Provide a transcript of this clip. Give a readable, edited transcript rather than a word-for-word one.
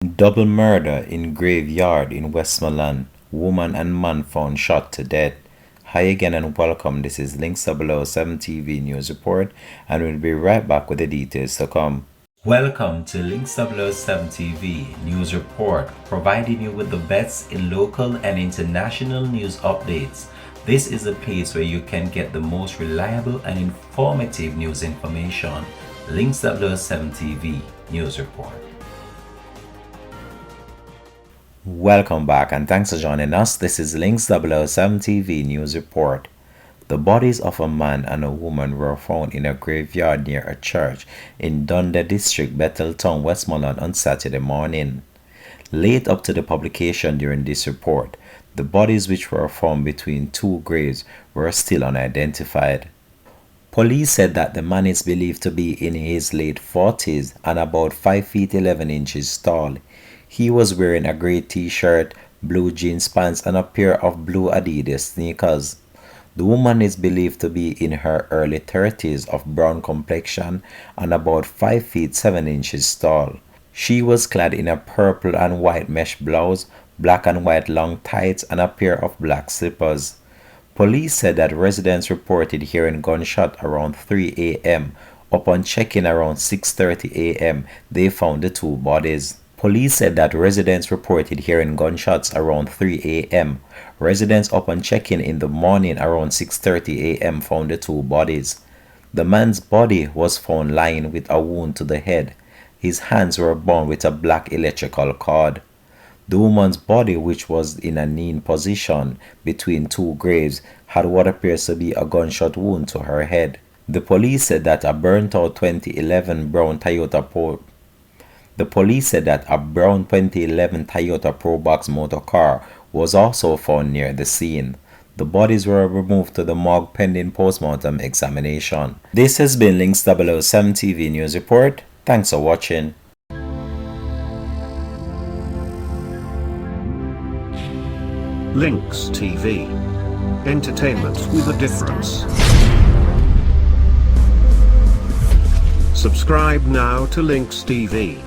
Double murder in graveyard in Westmoreland. Woman and man found shot to death. Hi again and welcome. This is Links 007 TV News Report, and we'll be right back with the details to come. Welcome to Links 007 TV News Report, providing you with the best in local and international news updates. This is a place where you can get the most reliable and informative news information. Links 007 TV News Report. Welcome back and thanks for joining us. This is Links 007 TV News Report. The bodies of a man and a woman were found in a graveyard near a church in Dundee District, Betheltown, Westmoreland on Saturday morning. Late up to the publication during this report, the bodies which were found between two graves were still unidentified. Police said that the man is believed to be in his late 40s and about 5 feet 11 inches tall. He was wearing a grey t-shirt, blue jeans pants and a pair of blue Adidas sneakers. The woman is believed to be in her early 30s, of brown complexion and about 5 feet 7 inches tall. She was clad in a purple and white mesh blouse, black and white long tights and a pair of black slippers. Police said that residents reported hearing gunshot around 3 a.m. Upon checking around 6:30 a.m., they found the two bodies. Police said that residents reported hearing gunshots around 3 a.m. Residents upon checking in the morning around 6:30 a.m. found the two bodies. The man's body was found lying with a wound to the head. His hands were bound with a black electrical cord. The woman's body, which was in a kneeling position between two graves, had what appears to be a gunshot wound to her head. The police said that a burnt-out 2011 brown Toyota Probox motor car was also found near the scene. The bodies were removed to the morgue pending postmortem examination. This has been Links 007 TV News Report. Thanks for watching. Links TV. Entertainment with a difference. Subscribe now to Links TV.